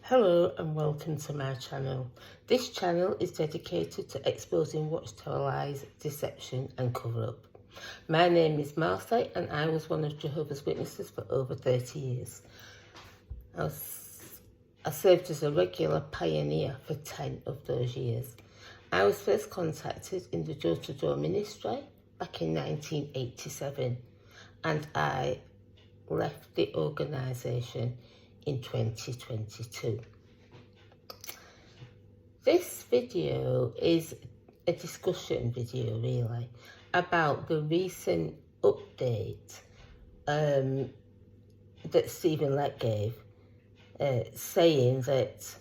Hello and welcome to my channel. This channel is dedicated to exposing watchtower lies, deception and cover-up. My name is Martha and I was one of Jehovah's Witnesses for over 30 years. I served as a regular pioneer for 10 of those years. I was first contacted in the door-to-door ministry back in 1987 and I left the organisation in 2022. This video is a discussion video really about the recent update that Stephen Lett gave, saying that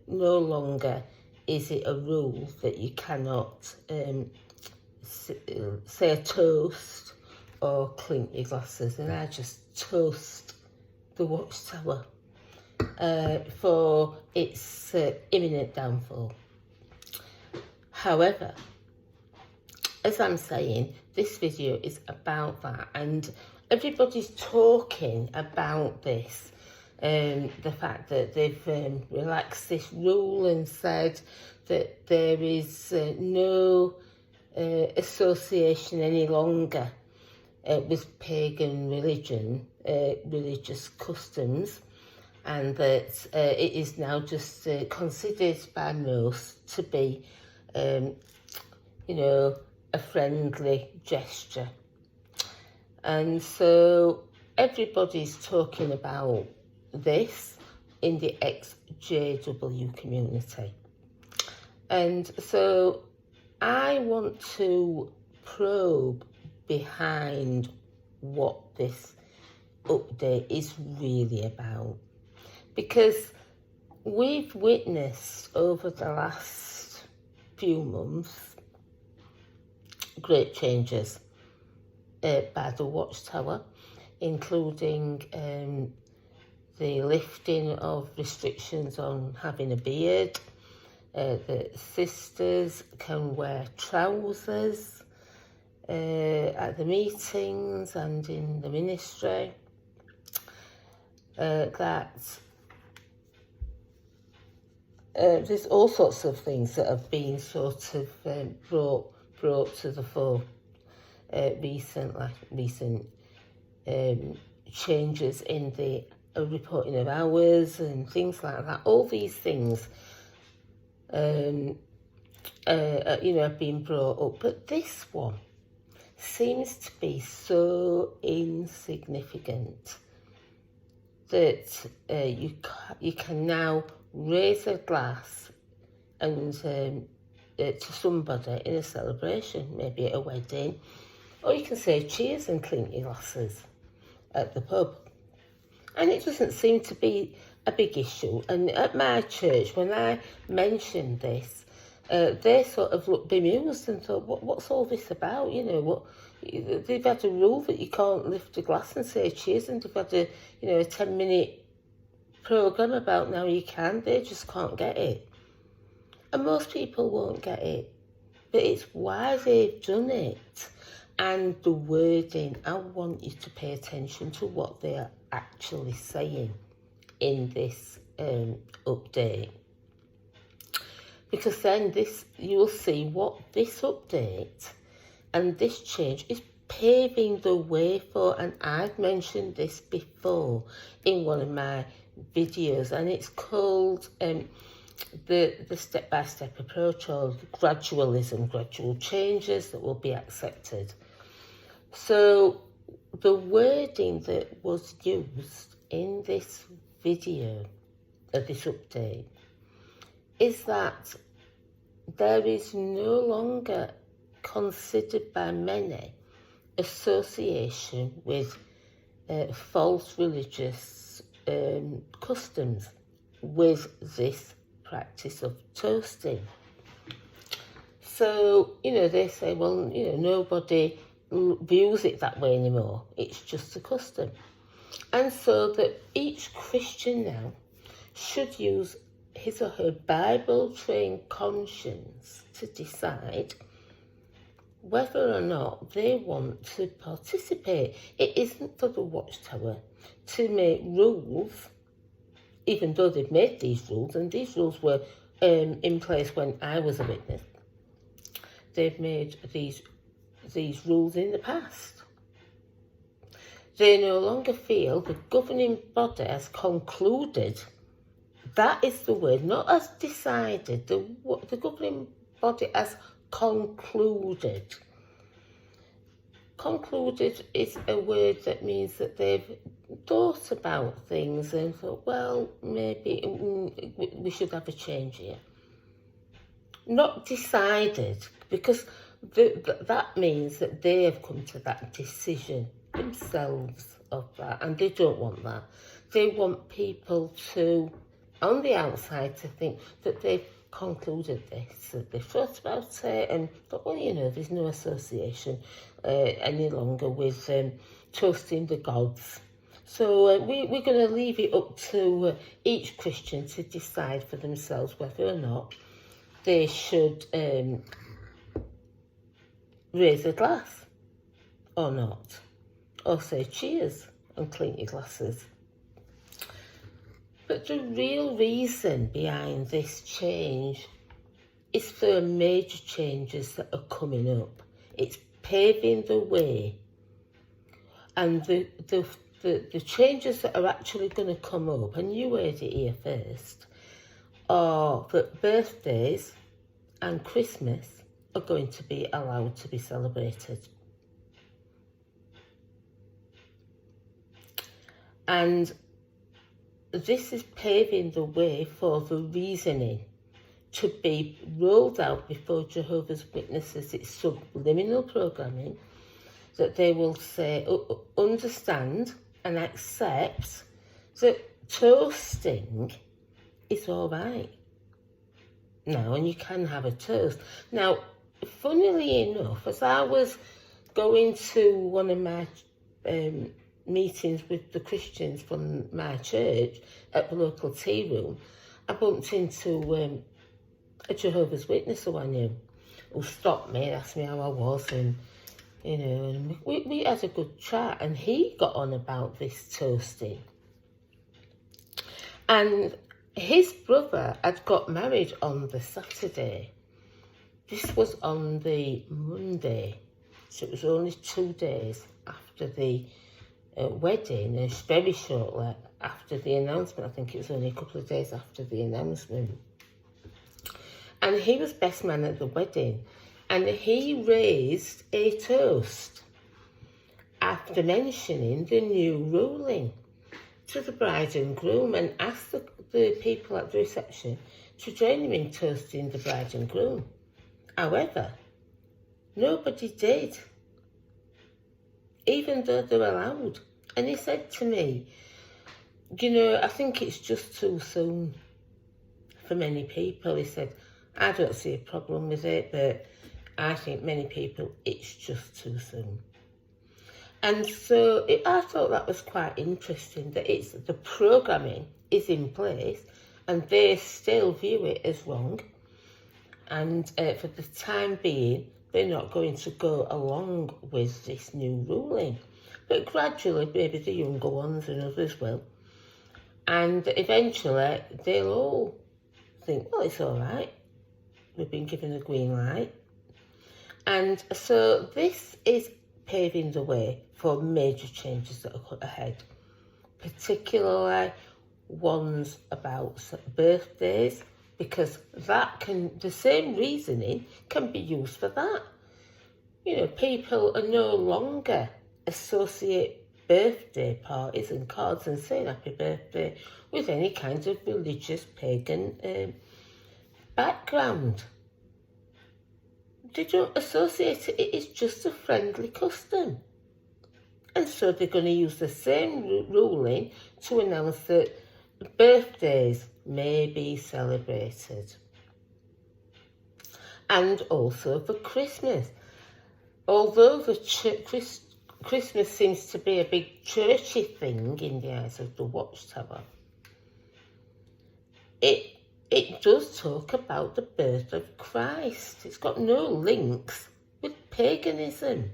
no longer is it a rule that you cannot say a toast or clink your glasses, and I just toast the watchtower for its imminent downfall. However, as I'm saying, this video is about that, and everybody's talking about this, the fact that they've relaxed this rule and said that there is no association any longer with pagan religious customs, and that it is now just considered by most to be, a friendly gesture. And so everybody's talking about this in the ex-JW community. And so I want to probe behind what this update is really about, because we've witnessed over the last few months great changes by the watchtower, including the lifting of restrictions on having a beard, that sisters can wear trousers at the meetings and in the ministry, that there's all sorts of things that have been sort of brought to the fore recent changes in the reporting of hours and things like that. All these things have been brought up, but this one seems to be so insignificant that you can now raise a glass and to somebody in a celebration, maybe at a wedding, or you can say cheers and clink your glasses at the pub. And it doesn't seem to be a big issue. And at my church, when I mentioned this, they sort of looked bemused and thought, what's all this about? They've had a rule that you can't lift a glass and say cheers, and they've had a 10-minute programme about now you can. They just can't get it. And most people won't get it. But it's why they've done it. And the wording, I want you to pay attention to what they are actually saying in this update. Because then you will see what this update and this change is paving the way for. And I've mentioned this before in one of my videos, and it's called the step-by-step approach, or gradualism, gradual changes that will be accepted. So the wording that was used in this video, this update, is that there is no longer considered by many association with false religious customs with this practice of toasting. So, they say, well, nobody views it that way anymore. It's just a custom. And so that each Christian now should use his or her Bible-trained conscience to decide whether or not they want to participate. It isn't for the watchtower to make rules even though they've made these rules, and these rules were in place when I was a witness, they've made these rules in the past. They no longer feel the governing body has concluded. That is the word, not as decided. The governing body has concluded. Concluded is a word that means that they've thought about things and thought, well, maybe we should have a change here. Not decided, because that means that they have come to that decision themselves of that, and they don't want that. They want people to, on the outside, to think that they've concluded this, that they've thought about it and thought, well, there's no association any longer with toasting the gods. So we're going to leave it up to each Christian to decide for themselves whether or not they should raise a glass or not, or say cheers and clink your glasses. But the real reason behind this change is for major changes that are coming up. It's paving the way. And the changes that are actually going to come up, and you heard it here first, are that birthdays and Christmas are going to be allowed to be celebrated. And this is paving the way for the reasoning to be rolled out before Jehovah's Witnesses. It's subliminal programming that they will say, understand and accept that toasting is all right now, and you can have a toast. Now, funnily enough, as I was going to one of my meetings with the Christians from my church at the local tea room, I bumped into a Jehovah's Witness who I knew, who stopped me and asked me how I was, and and we had a good chat, and he got on about this toasting. And his brother had got married on the Saturday. This was on the Monday, so it was only 2 days after the wedding, and very shortly after the announcement. I think it was only a couple of days after the announcement. And he was best man at the wedding, and he raised a toast after mentioning the new ruling to the bride and groom, and asked the people at the reception to join him in toasting the bride and groom. However, nobody did, even though they were allowed. And he said to me, I think it's just too soon for many people. He said, I don't see a problem with it, but I think many people, it's just too soon. And so I thought that was quite interesting, that it's the programming is in place and they still view it as wrong. And for the time being, they're not going to go along with this new ruling. But gradually, maybe the younger ones and others will. And eventually, they'll all think, well, it's all right. We've been given a green light. And so this is paving the way for major changes that are ahead, particularly ones about birthdays, because the same reasoning can be used for that. People are no longer associate birthday parties and cards and saying happy birthday with any kind of religious pagan background. They don't associate it. It is just a friendly custom. And so they're going to use the same ruling to announce that birthdays may be celebrated. And also for Christmas. Although Christmas seems to be a big churchy thing in the eyes of the Watchtower, it does talk about the birth of Christ. It's got no links with paganism.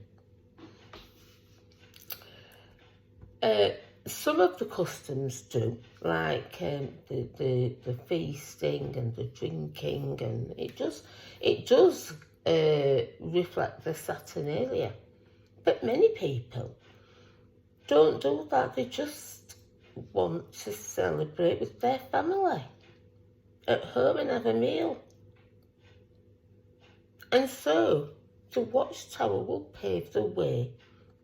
some of the customs do, like the feasting and the drinking, and it does reflect the Saturnalia. But many people don't do that. They just want to celebrate with their family at home and have a meal. And so the Watchtower will pave the way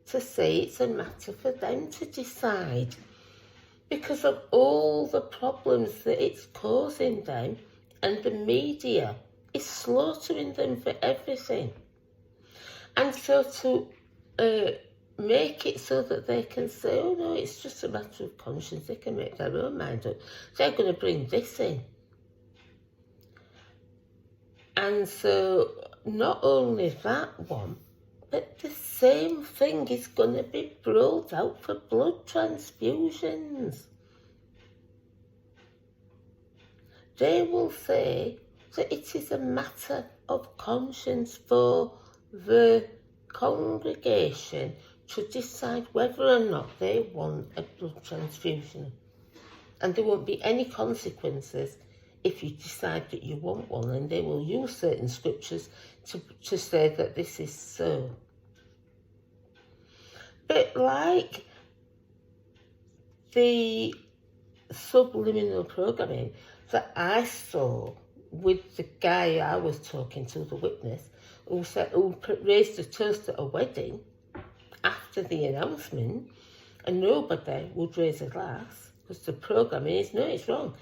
to say it's a matter for them to decide, because of all the problems that it's causing them, and the media is slaughtering them for everything. And so to make it so that they can say, oh no, it's just a matter of conscience, they can make their own mind up, they're going to bring this in. And so not only that one, but the same thing is going to be rolled out for blood transfusions. They will say that it is a matter of conscience for the congregation to decide whether or not they want a blood transfusion. And there won't be any consequences if you decide that you want one, and they will use certain scriptures to say that this is so. But like the subliminal programming that I saw with the guy I was talking to, the witness, who raised a toast at a wedding after the announcement, and nobody would raise a glass because the programming is, no, it's wrong.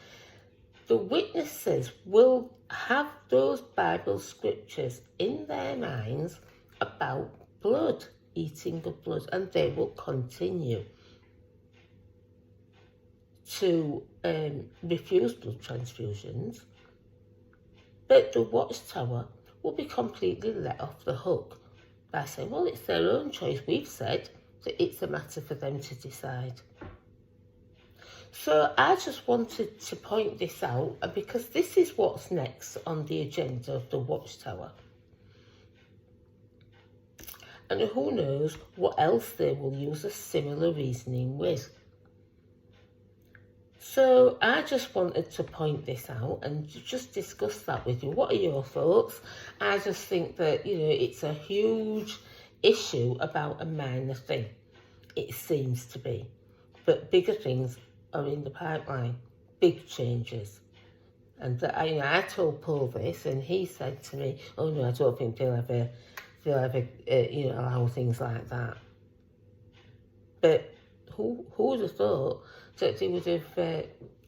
The witnesses will have those Bible scriptures in their minds about blood, eating of blood, and they will continue to refuse blood transfusions. But the Watchtower will be completely let off the hook by saying, well, it's their own choice. We've said that it's a matter for them to decide. So I just wanted to point this out, because this is what's next on the agenda of the Watchtower. And who knows what else they will use a similar reasoning with. So I just wanted to point this out and just discuss that with you. What are your thoughts? I just think that, it's a huge issue about a minor thing. It seems to be. But bigger things are in the pipeline. Big changes. And I told Paul this, and he said to me, oh no, I don't think they'll ever allow things like that. But who would have thought that they would have,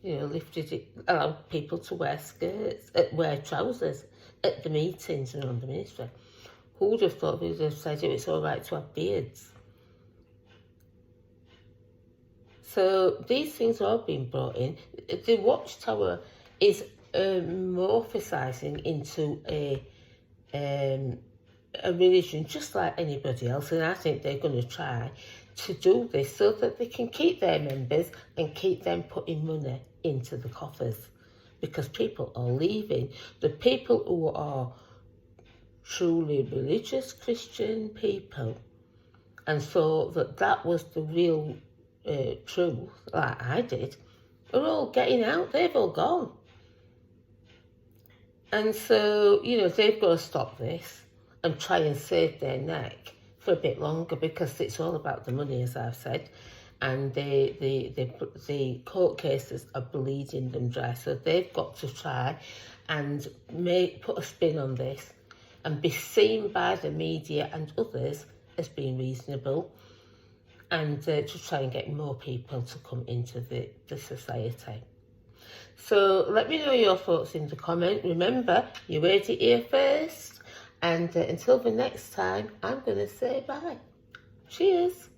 lifted it, allowed people to wear skirts, wear trousers at the meetings and on the ministry? Who would have thought they would have said it's all right to have beards? So these things are being brought in. The Watchtower is morphosizing into a religion just like anybody else, and I think they're going to try to do this so that they can keep their members and keep them putting money into the coffers, because people are leaving. The people who are truly religious Christian people and thought that was the real truth, like I did, are all getting out. They've all gone. And so, they've got to stop this and try and save their neck for a bit longer, because it's all about the money, as I've said, and the court cases are bleeding them dry. So they've got to try and put a spin on this and be seen by the media and others as being reasonable, and to try and get more people to come into the society. So let me know your thoughts in the comment. Remember, you heard it here first. And until the next time, I'm going to say bye. Cheers.